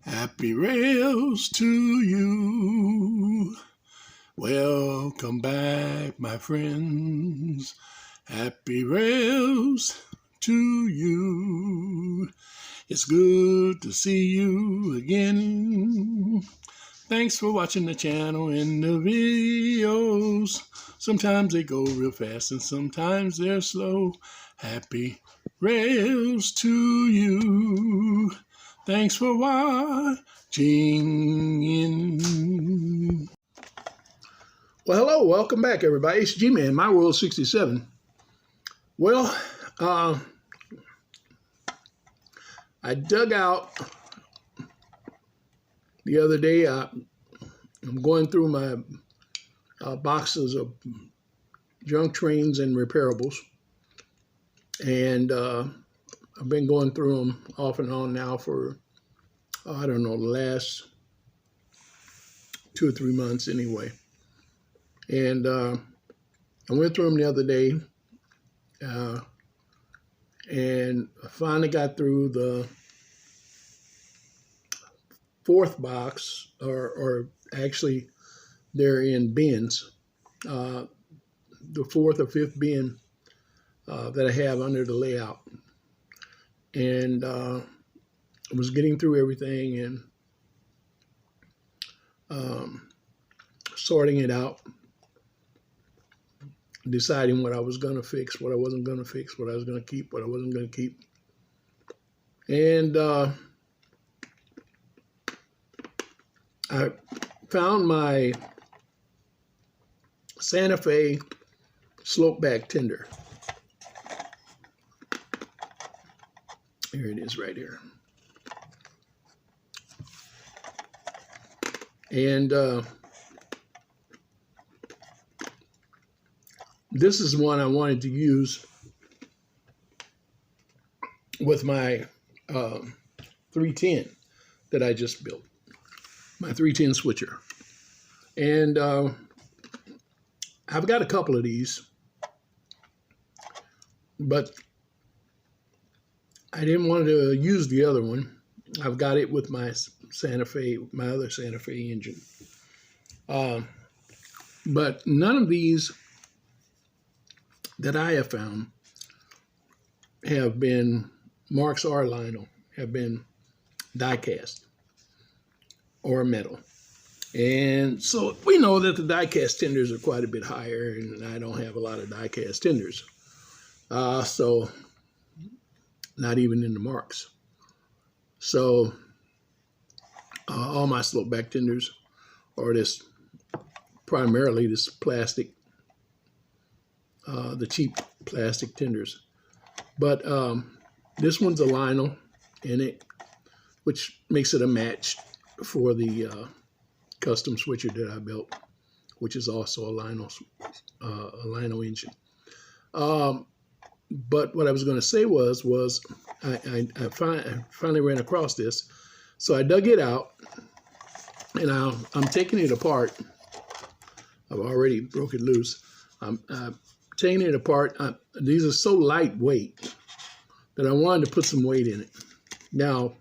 Happy rails to you. Welcome back, my friends. Happy rails to you. It's good to see you again. Thanks for watching the channel and the videos. Sometimes they go real fast and sometimes they're slow. Happy rails to you. Thanks for watching. Well, hello, welcome back, everybody. It's G-Man, My World 67. Well, I dug out the other day. I'm going through my boxes of junk trains and repairables, and I've been going through them off and on now for, I don't know, the last 2 or 3 months anyway. And I went through them the other day, and I finally got through the fourth box, or actually they're in bins, the fourth or fifth bin that I have under the layout. And I was getting through everything and sorting it out, deciding what I was going to fix, what I wasn't going to fix, what I was going to keep, what I wasn't going to keep. And I found my Santa Fe slope-back tender. Here it is right here. And this is one I wanted to use with my 310 that I just built, my 310 switcher. And I've got a couple of these, but I didn't want to use the other one. I've got it with my Santa Fe, my other Santa Fe engine. But none of these that I have found have been Marks or Lionel, have been die cast or metal. And so we know that the die cast tenders are quite a bit higher, and I don't have a lot of die cast tenders. So not even in the Marks. So all my slope back tenders are this, primarily this plastic, the cheap plastic tenders. But this one's a Lionel in it, which makes it a match for the custom switcher that I built, which is also a Lionel engine. But what I was going to say was I finally ran across this. So I dug it out, and I'm taking it apart. I've already broke it loose. I'm taking it apart. These are so lightweight that I wanted to put some weight in it. Now,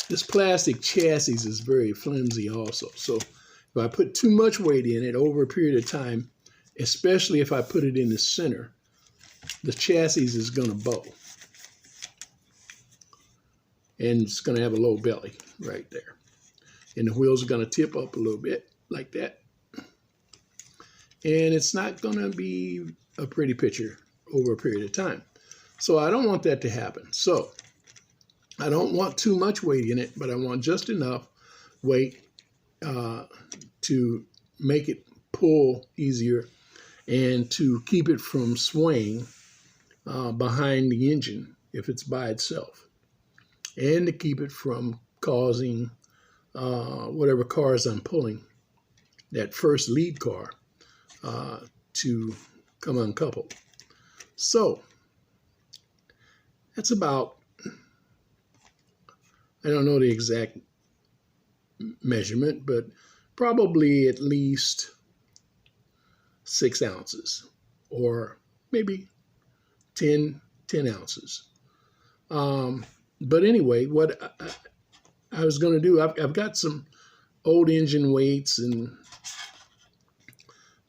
this plastic chassis is very flimsy also. So if I put too much weight in it over a period of time, especially if I put it in the center, the chassis is going to bow. And it's going to have a low belly right there. And the wheels are going to tip up a little bit like that. And it's not going to be a pretty picture over a period of time. So I don't want that to happen. So I don't want too much weight in it, but I want just enough weight to make it pull easier and to keep it from swaying behind the engine if it's by itself, and to keep it from causing whatever cars I'm pulling, that first lead car, to come uncoupled. So that's about, I don't know the exact measurement, but probably at least 6 ounces, or maybe 10 ounces. But anyway, what I was going to do, I've got some old engine weights, and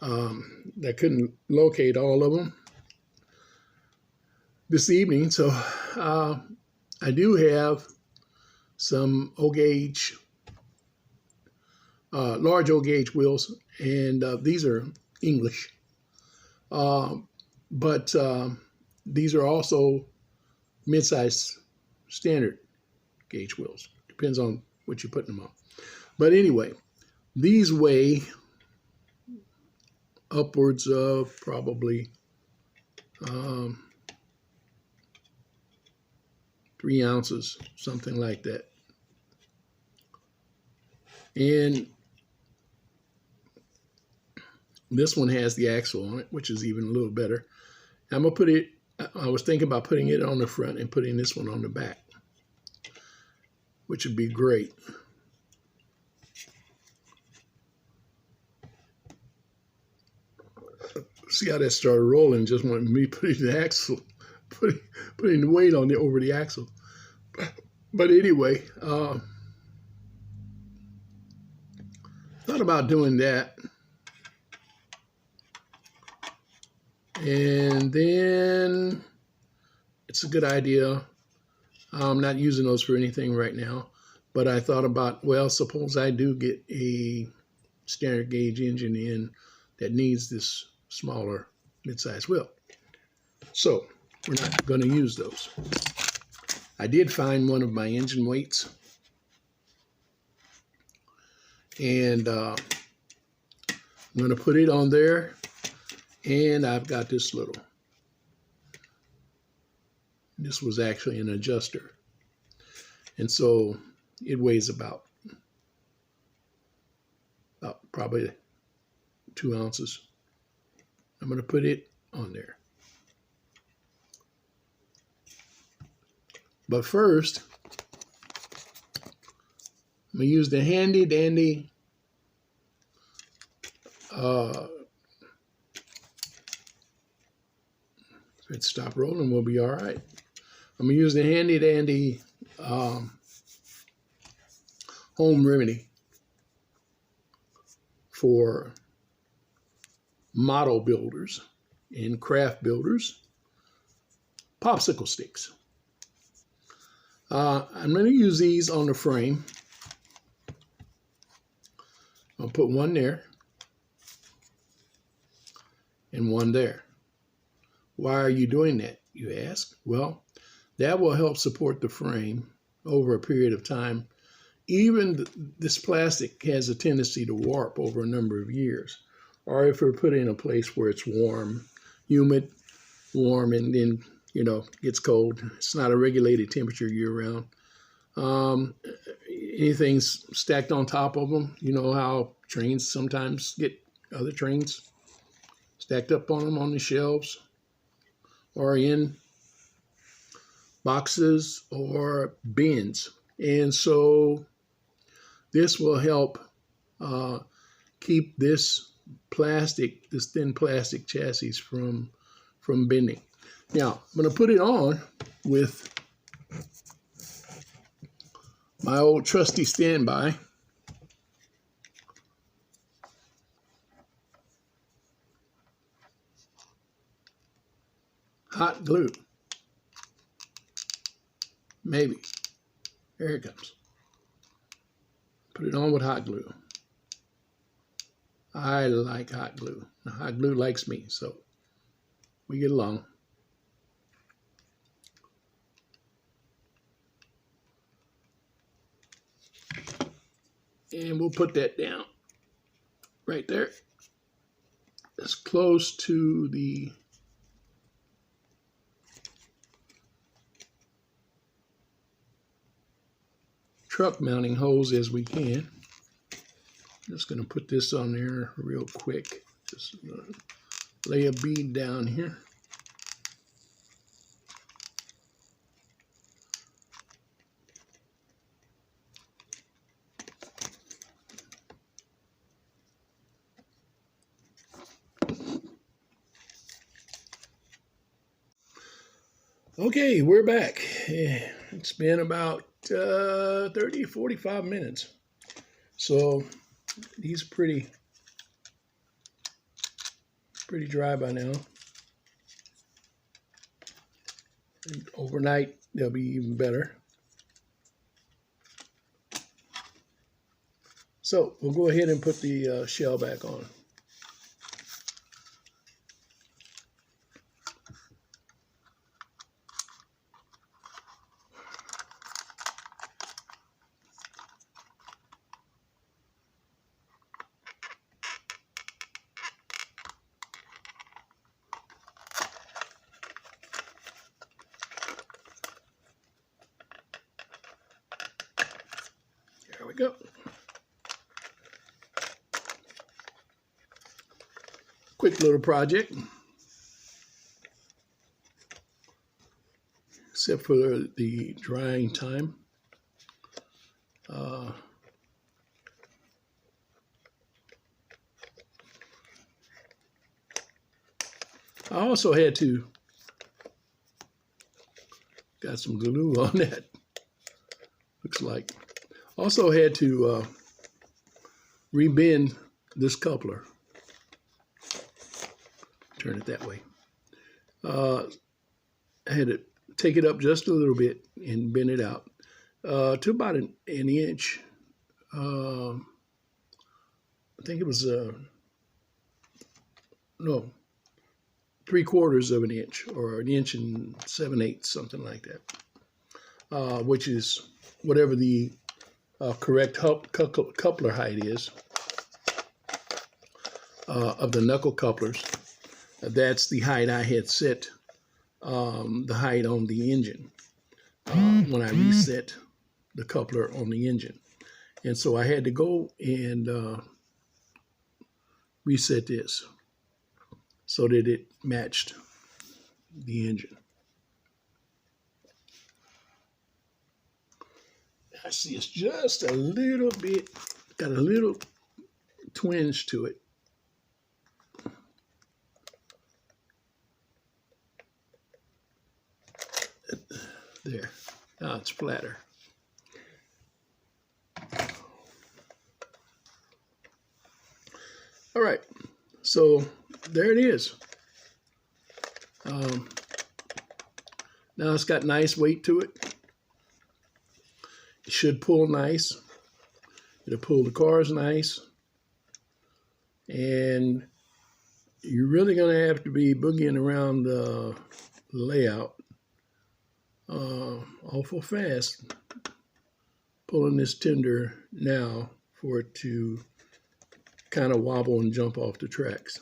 I couldn't locate all of them this evening. So I do have some O-gauge, large O-gauge wheels, and these are English. But these are also mid-size standard gauge wheels. Depends on what you're putting them on. But anyway, these weigh upwards of probably 3 ounces, something like that. And this one has the axle on it, which is even a little better. I'm going to put it, I was thinking about putting it on the front and putting this one on the back, which would be great. See how that started rolling, just wanted me putting the axle, putting the weight on over the axle. But anyway, thought about doing that. And then it's a good idea. I'm not using those for anything right now, but I thought about, well, suppose I do get a standard gauge engine in that needs this smaller mid-size wheel. So we're not going to use those. I did find one of my engine weights, and I'm going to put it on there. And I've got this little. This was actually an adjuster. And so it weighs about probably 2 ounces. I'm going to put it on there. But first, I'm going to use the handy dandy if it stop rolling, we'll be all right. I'm going to use the handy dandy home remedy for model builders and craft builders, popsicle sticks. I'm going to use these on the frame. I'll put one there and one there. Why are you doing that, you ask? Well, that will help support the frame over a period of time. Even this plastic has a tendency to warp over a number of years. Or if we're put in a place where it's warm, humid, warm, and then, gets cold. It's not a regulated temperature year-round. Anything's stacked on top of them. You know how trains sometimes get other trains stacked up on them on the shelves, or in boxes or bins. And so this will help keep this thin plastic chassis from bending. Now, I'm going to put it on with my old trusty standby. Hot glue. Maybe. There it comes. Put it on with hot glue. I like hot glue. Hot glue likes me, so we get along. And we'll put that down right there, as close to the truck mounting holes as we can. Just going to put this on there real quick. Just lay a bead down here. Okay, we're back. It's been about 30, 45 minutes. So these are pretty dry by now. And overnight, they'll be even better. So we'll go ahead and put the shell back on. There we go. Quick little project, except for the drying time. I also had to, got some glue on that, looks like. Also had to rebend this coupler. Turn it that way. I had to take it up just a little bit and bend it out to about an inch. I think it was, no, 3/4 of an inch, or an inch and 7/8, something like that, which is whatever the correct coupler height is of the knuckle couplers. That's the height I had set, the height on the engine when I reset the coupler on the engine. And so I had to go and reset this so that it matched the engine. I see it's just a little bit, got a little twinge to it. There, now it's flatter. All right, so there it is. Now it's got nice weight to it. It should pull nice. It'll pull the cars nice. And you're really going to have to be boogieing around the layout awful fast, pulling this tender now for it to kind of wobble and jump off the tracks.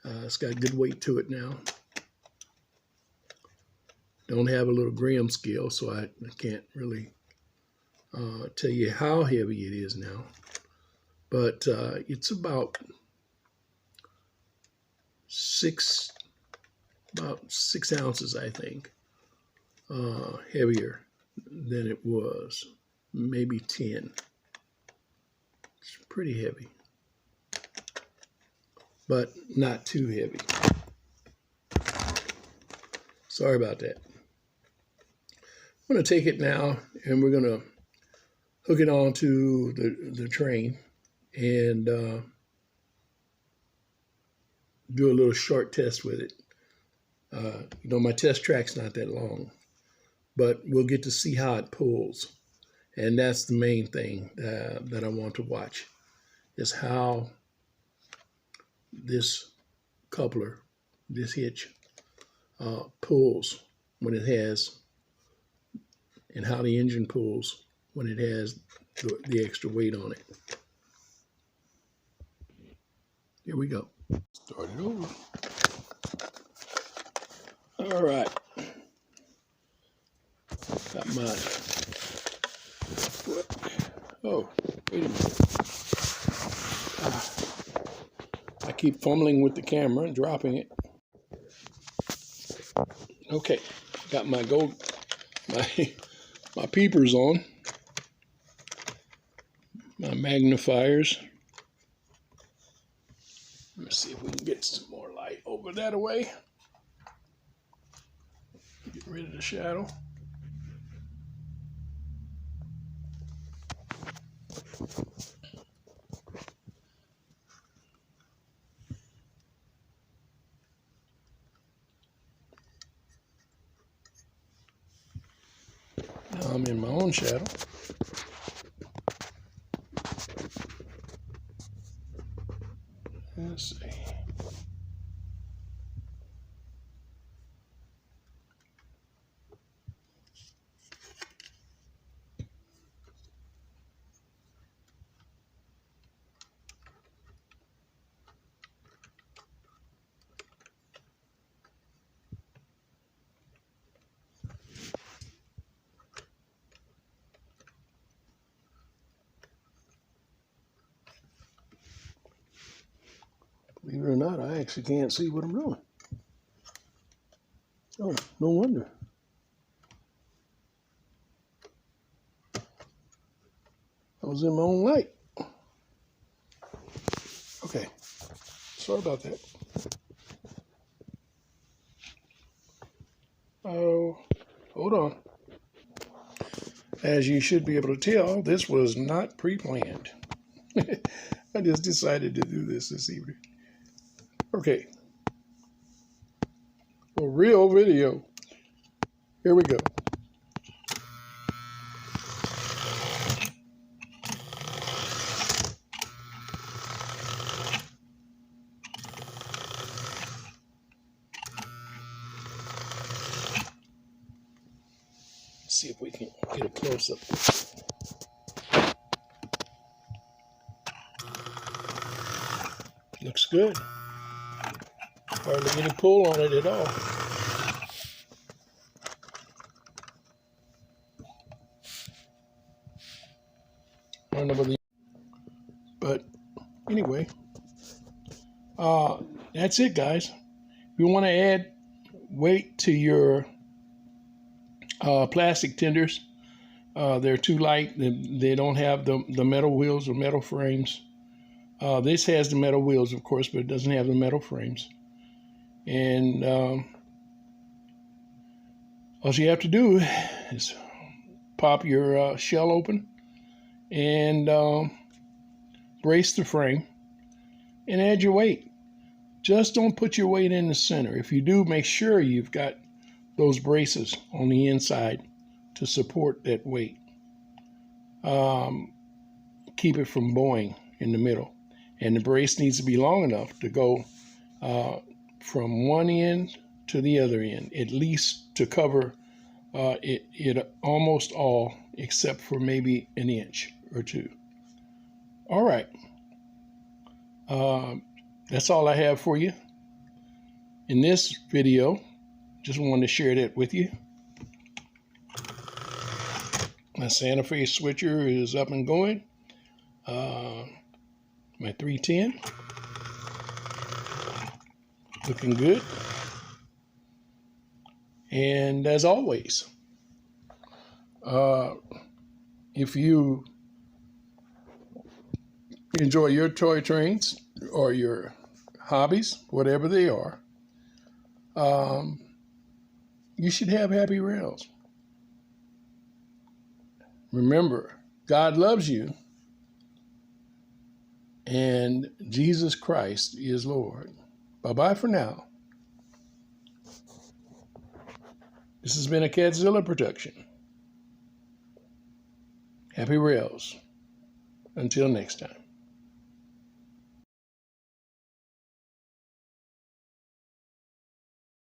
It's got good weight to it now. Don't have a little gram scale, so I can't really tell you how heavy it is now. But it's about 6 ounces, I think, heavier than it was, maybe 10. It's pretty heavy, but not too heavy. Sorry about that. I'm going to take it now, and we're going to hook it onto the train and do a little short test with it. You know, my test track's not that long, but we'll get to see how it pulls. And that's the main thing that I want to watch, is how this coupler, this hitch, pulls when it has, and how the engine pulls when it has the extra weight on it. Here we go. Start it over. All right. Got my foot. Oh, wait a minute. I keep fumbling with the camera and dropping it. Okay, got my my peepers on, my magnifiers. Let's see if we can get some more light over that way. Get rid of the shadow. Now I'm in my own shadow. Let's see. Believe it or not, I actually can't see what I'm doing. Oh, no wonder. I was in my own light. Okay, sorry about that. Oh, hold on. As you should be able to tell, this was not pre-planned. I just decided to do this evening. Okay. A real video. Here we go. Let's see if we can get a close-up. Looks good. Hardly any pull on it at all. I don't know whether, but anyway, that's it, guys. If you want to add weight to your plastic tenders, they're too light. They don't have the metal wheels or metal frames. This has the metal wheels, of course, but it doesn't have the metal frames. And all you have to do is pop your shell open and brace the frame and add your weight. Just don't put your weight in the center. If you do, make sure you've got those braces on the inside to support that weight. Keep it from bowing in the middle. And the brace needs to be long enough to go from one end to the other end, at least to cover it almost all, except for maybe an inch or two. All right. That's all I have for you in this video. Just wanted to share that with you. My Santa Fe switcher is up and going. My 310, looking good. And as always, if you enjoy your toy trains or your hobbies, whatever they are, you should have happy rails. Remember, God loves you, and Jesus Christ is Lord. Bye-bye for now. This has been a Catzilla production. Happy rails. Until next time.